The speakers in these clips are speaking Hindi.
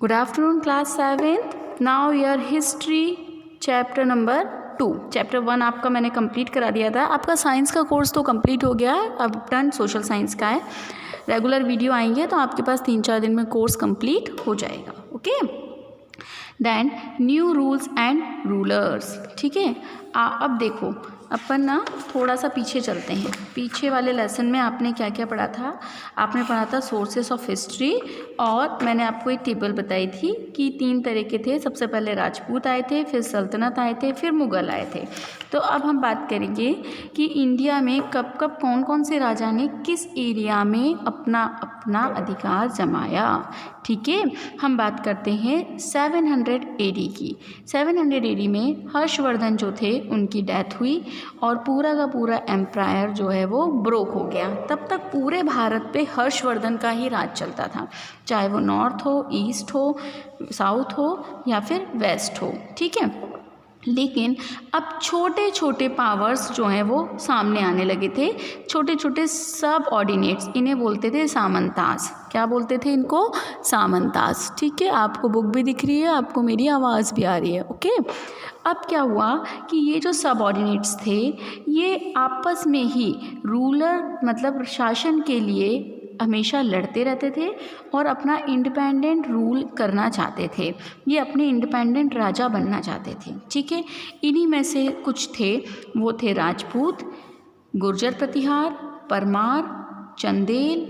Good afternoon, class 7th. Now your history chapter number 2. Chapter 1 आपका मैंने कंप्लीट करा दिया था. आपका साइंस का कोर्स तो कंप्लीट हो गया है, अब टर्न सोशल साइंस का है. रेगुलर वीडियो आएंगे तो आपके पास 3-4 दिन में कोर्स कंप्लीट हो जाएगा. Okay. Then new rules and rulers. ठीक है. अब देखो अपन ना थोड़ा सा पीछे चलते हैं. पीछे वाले लेसन में आपने क्या क्या पढ़ा था? आपने पढ़ा था सोर्सेस ऑफ हिस्ट्री, और मैंने आपको एक टेबल बताई थी कि 3 तरह के थे. सबसे पहले राजपूत आए थे, फिर सल्तनत आए थे, फिर मुग़ल आए थे. तो अब हम बात करेंगे कि इंडिया में कब कब कौन कौन से राजा ने किस एरिया में अपना अपना अधिकार जमाया. ठीक है. हम बात करते हैं 700 AD की. 700 AD में हर्षवर्धन जो थे उनकी डेथ हुई और पूरा का पूरा एम्पायर जो है वो ब्रोक हो गया. तब तक पूरे भारत पे हर्षवर्धन का ही राज चलता था, चाहे वो नॉर्थ हो, ईस्ट हो, साउथ हो या फिर वेस्ट हो. ठीक है. लेकिन अब छोटे छोटे पावर्स जो हैं वो सामने आने लगे थे. छोटे छोटे सब ऑर्डिनेट्स, इन्हें बोलते थे सामंतास. क्या बोलते थे इनको? सामंतास. ठीक है. आपको बुक भी दिख रही है, आपको मेरी आवाज़ भी आ रही है. ओके. अब क्या हुआ कि ये जो सब ऑर्डिनेट्स थे ये आपस में ही रूलर मतलब शासन के लिए हमेशा लड़ते रहते थे और अपना इंडिपेंडेंट रूल करना चाहते थे. ये अपने इंडिपेंडेंट राजा बनना चाहते थे. ठीक है. इन्हीं में से कुछ थे, वो थे राजपूत, गुर्जर प्रतिहार, परमार, चंदेल,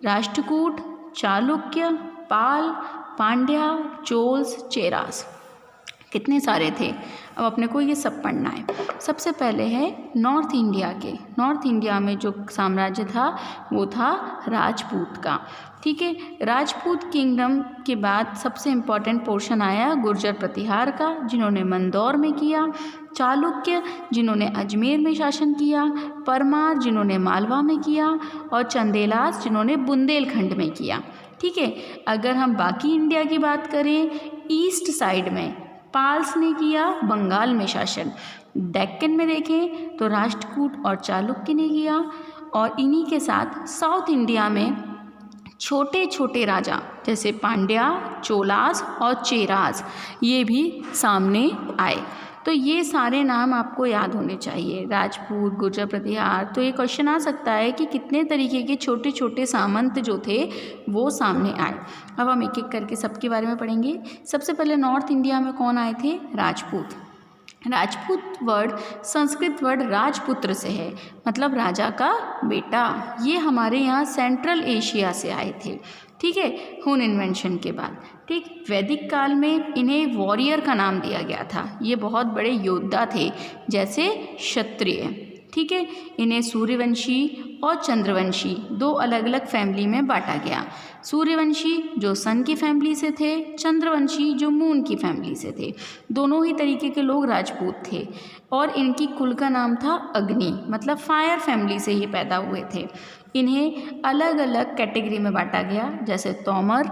राष्ट्रकूट, चालुक्य, पाल, पांड्या, चोल्स, चेरास. कितने सारे थे. अब अपने को ये सब पढ़ना है. सबसे पहले है नॉर्थ इंडिया के. नॉर्थ इंडिया में जो साम्राज्य था वो था राजपूत का. ठीक है. राजपूत किंगडम के बाद सबसे इम्पॉर्टेंट पोर्शन आया गुर्जर प्रतिहार का, जिन्होंने मंदौर में किया. चालुक्य जिन्होंने अजमेर में शासन किया. परमार जिन्होंने मालवा में किया. और चंदेलास जिन्होंने बुंदेलखंड में किया. ठीक है. अगर हम बाकी इंडिया की बात करें, ईस्ट साइड में पाल्स ने किया बंगाल में शासन. डेक्कन में देखें तो राष्ट्रकूट और चालुक्य ने किया. और इन्हीं के साथ साउथ इंडिया में छोटे छोटे राजा जैसे पांड्या, चोलास और चेरास ये भी सामने आए. तो ये सारे नाम आपको याद होने चाहिए. राजपूत, गुर्जर प्रतिहार. तो ये क्वेश्चन आ सकता है कि कितने तरीके के छोटे छोटे सामंत जो थे वो सामने आए. अब हम एक एक करके सबके बारे में पढ़ेंगे. सबसे पहले नॉर्थ इंडिया में कौन आए थे? राजपूत. राजपूत वर्ड संस्कृत वर्ड राजपुत्र से है, मतलब राजा का बेटा. ये हमारे यहाँ सेंट्रल एशिया से आए थे. ठीक है. हुन इन्वेंशन के बाद. ठीक. वैदिक काल में इन्हें वॉरियर का नाम दिया गया था. ये बहुत बड़े योद्धा थे जैसे क्षत्रिय. ठीक है. इन्हें सूर्यवंशी और चंद्रवंशी 2 अलग अलग फैमिली में बांटा गया. सूर्यवंशी जो सन की फैमिली से थे, चंद्रवंशी जो मून की फैमिली से थे. दोनों ही तरीके के लोग राजपूत थे. और इनकी कुल का नाम था अग्नि, मतलब फायर फैमिली से ये पैदा हुए थे. इन्हें अलग अलग कैटेगरी में बांटा गया, जैसे तोमर,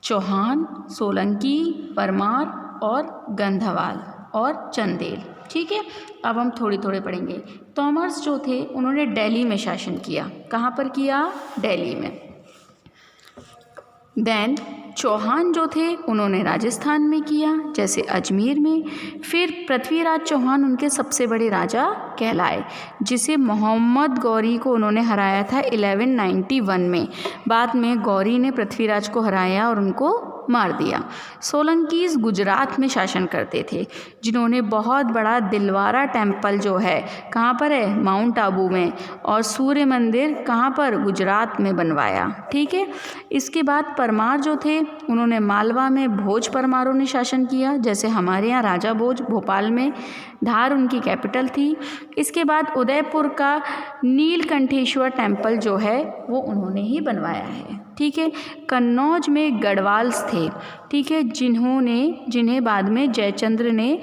चौहान, सोलंकी, परमार और गंधवाल और चंदेल. ठीक है. अब हम थोड़े थोड़े पढ़ेंगे. तोमर्स जो थे उन्होंने दिल्ली में शासन किया. कहाँ पर किया? दिल्ली में. देन चौहान जो थे उन्होंने राजस्थान में किया, जैसे अजमेर में. फिर पृथ्वीराज चौहान उनके सबसे बड़े राजा कहलाए, जिसे मोहम्मद गौरी को उन्होंने हराया था 1191 में. बाद में गौरी ने पृथ्वीराज को हराया और उनको मार दिया. सोलंकीज गुजरात में शासन करते थे, जिन्होंने बहुत बड़ा दिलवारा टेम्पल जो है कहाँ पर है? माउंट आबू में. और सूर्य मंदिर कहाँ पर? गुजरात में बनवाया. ठीक है. इसके बाद परमार जो थे उन्होंने मालवा में भोज परमारों ने शासन किया, जैसे हमारे यहाँ राजा भोज भोपाल में. धार उनकी कैपिटल थी. इसके बाद उदयपुर का नीलकंठेश्वर टेम्पल जो है वो उन्होंने ही बनवाया है. ठीक है. कन्नौज में गढ़वाल्स थे. ठीक है. जिन्हें बाद में जयचंद्र ने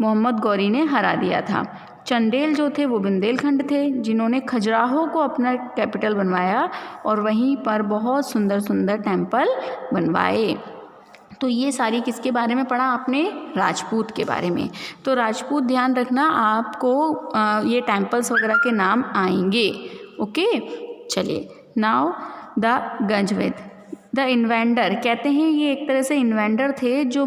मोहम्मद गौरी ने हरा दिया था. चंदेल जो थे वो बुंदेलखंड थे, जिन्होंने खजुराहो को अपना कैपिटल बनवाया और वहीं पर बहुत सुंदर सुंदर टेम्पल बनवाए. तो ये सारी किसके बारे में पढ़ा आपने? राजपूत के बारे में. तो राजपूत ध्यान रखना, आपको ये टेम्पल्स वगैरह के नाम आएंगे. ओके. चलिए. नाउ द गजवेद. द इन्वेंडर कहते हैं ये एक तरह से इन्वेंडर थे जो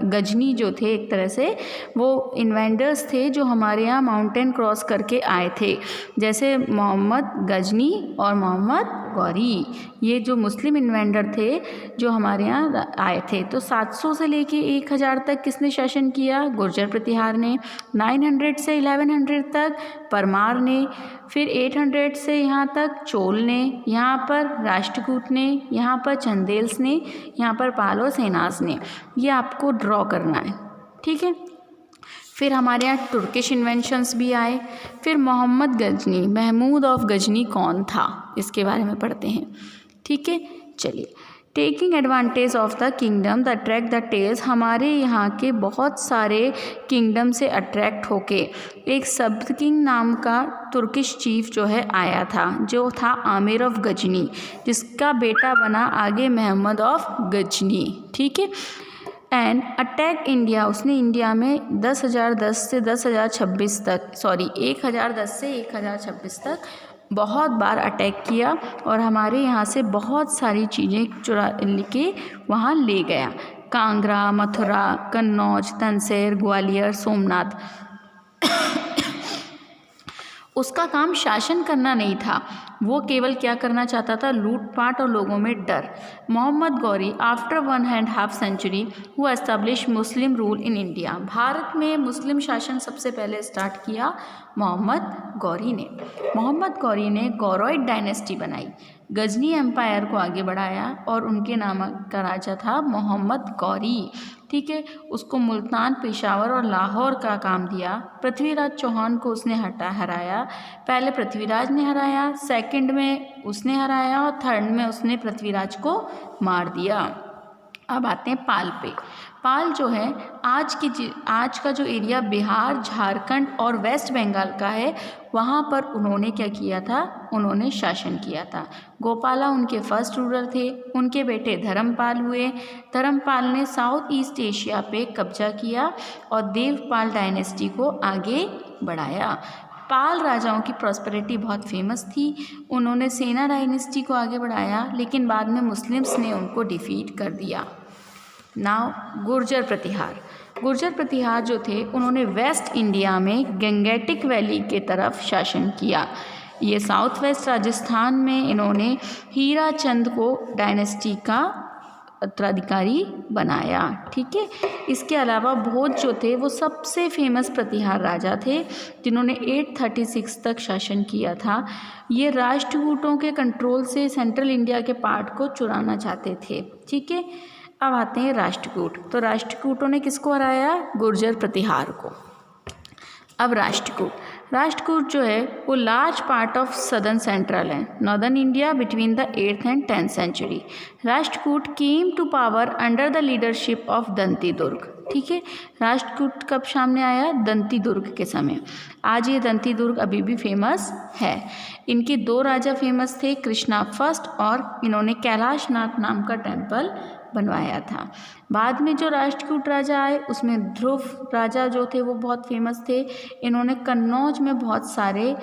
गजनी जो थे, एक तरह से वो इन्वेंडर्स थे जो हमारे यहाँ माउंटेन क्रॉस करके आए थे, जैसे मोहम्मद गजनी और मोहम्मद गौरी, ये जो मुस्लिम इन्वेंडर थे जो हमारे यहाँ आए थे। तो 700 से लेके 1000 तक किसने शासन किया? गुर्जर प्रतिहार ने। 900 से 1100 तक परमार ने। फिर 800 से यहाँ तक चोल ने, यहाँ पर राष्ट्रकूट ने, यहाँ पर चंदेल्स ने, यहाँ पर पाल और सेनास ने। ये आपको ड्रॉ करना है, ठीक है। फिर हमारे यहाँ तुर्किश इन्वेंशंस भी आए। फिर मोहम्मद गजनी, महमूद ऑफ गजनी कौन था, इसके बारे में पढ़ते हैं, ठीक है। चलिए, taking advantage of the kingdom the attract the tells, हमारे यहाँ के बहुत सारे किंगडम से अट्रैक्ट होके एक सब्द किंग नाम का तुर्किश चीफ जो है आया था, जो था आमिर ऑफ गजनी, जिसका बेटा बना आगे महमूद ऑफ गजनी, ठीक है। एंड अटैक इंडिया, उसने इंडिया में 10,010 से 10,026 तक 1010 से 1026 तक बहुत बार अटैक किया और हमारे यहाँ से बहुत सारी चीज़ें चुरा के वहाँ ले गया। कांगड़ा, मथुरा, कन्नौज, तनसेर, ग्वालियर, सोमनाथ। उसका काम शासन करना नहीं था, वो केवल क्या करना चाहता था? लूटपाट और लोगों में डर। Mohammad Ghori after 1.5 century who established Muslim rule in India, Bharat में मुस्लिम शासन सबसे पहले स्टार्ट किया मोहम्मद गौरी ने। मोहम्मद गौरी ने गौरॉइड डायनेस्टी बनाई, गजनी एम्पायर को आगे बढ़ाया और उनके नाम का राजा था मोहम्मद गौरी, ठीक है। उसको मुल्तान, पेशावर और लाहौर का काम दिया। पृथ्वीराज चौहान को उसने हराया। पहले पृथ्वीराज ने हराया, सेकंड में उसने हराया और थर्ड में उसने पृथ्वीराज को मार दिया। अब आते हैं पाल पे। पाल जो है आज का जो एरिया बिहार, झारखंड और वेस्ट बंगाल का है, वहाँ पर उन्होंने क्या किया था? उन्होंने शासन किया था। गोपाला उनके फर्स्ट रूलर थे। उनके बेटे धर्मपाल हुए। धर्मपाल ने साउथ ईस्ट एशिया पे कब्जा किया और देवपाल डायनेस्टी को आगे बढ़ाया। पाल राजाओं की प्रॉस्पेरिटी बहुत फेमस थी। उन्होंने सेना डायनेस्टी को आगे बढ़ाया, लेकिन बाद में मुस्लिम्स ने उनको डिफीट कर दिया। नाउ गुर्जर प्रतिहार। गुर्जर प्रतिहार जो थे, उन्होंने वेस्ट इंडिया में गंगेटिक वैली के तरफ शासन किया। ये साउथ वेस्ट राजस्थान में इन्होंने हीरा चंद को डायनेस्टी का उत्तराधिकारी बनाया, ठीक है। इसके अलावा भोज जो थे वो सबसे फेमस प्रतिहार राजा थे, जिन्होंने 836 तक शासन किया था। ये राष्ट्रकूटों के कंट्रोल से सेंट्रल इंडिया के पार्ट को चुराना चाहते थे, ठीक है। अब आते हैं राष्ट्रकूट। तो राष्ट्रकूटों ने किसको हराया? गुर्जर प्रतिहार को। अब राष्ट्रकूट जो है वो large part of southern central है, northern India between the 8th and 10th century. Rashtrakuta came to power under the leadership of Dantidurga, ठीक है। राष्ट्रकूट कब सामने आया? दंती दुर्ग के समय। आज ये दंती दुर्ग अभी भी फेमस है। इनके 2 राजा फेमस थे, कृष्णा फर्स्ट, और इन्होंने कैलाशनाथ नाम का टेम्पल बनवाया था। बाद में जो राष्ट्रकूट राजा आए उसमें ध्रुव राजा जो थे वो बहुत फेमस थे। इन्होंने कन्नौज में बहुत सारे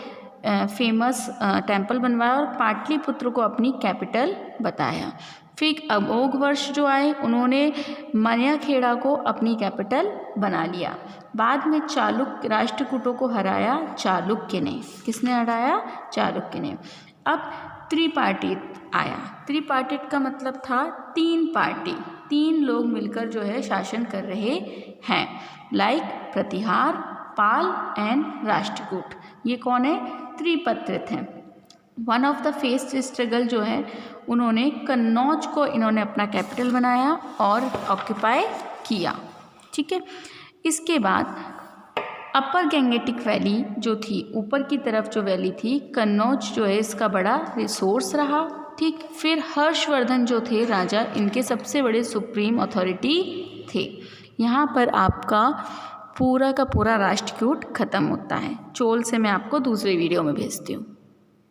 फेमस टेम्पल बनवाया और पाटलिपुत्र को अपनी कैपिटल बताया। फिर अमोघ वर्ष जो आए उन्होंने मनियाखेड़ा को अपनी कैपिटल बना लिया। बाद में चालुक्य राष्ट्रकूटों को हराया चालुक्य ने। किसने हराया? चालुक्य ने। अब त्रिपार्टित आया। त्रिपार्टित का मतलब था 3 पार्टी, 3 लोग मिलकर जो है शासन कर रहे हैं, लाइक प्रतिहार, पाल एंड राष्ट्रकूट। ये कौन है? त्रिपत्रित हैं। One of the faced struggle जो है, उन्होंने कन्नौज को इन्होंने अपना कैपिटल बनाया और ऑक्यूपाई किया, ठीक है। इसके बाद अपर गंगेटिक वैली जो थी, ऊपर की तरफ जो वैली थी, कन्नौज जो है इसका बड़ा रिसोर्स रहा, ठीक। फिर हर्षवर्धन जो थे राजा, इनके सबसे बड़े सुप्रीम अथॉरिटी थे। यहाँ पर आपका पूरा का पूरा राष्ट्रकूट खत्म होता है। चोल से मैं आपको दूसरे वीडियो में भेजती हूँ।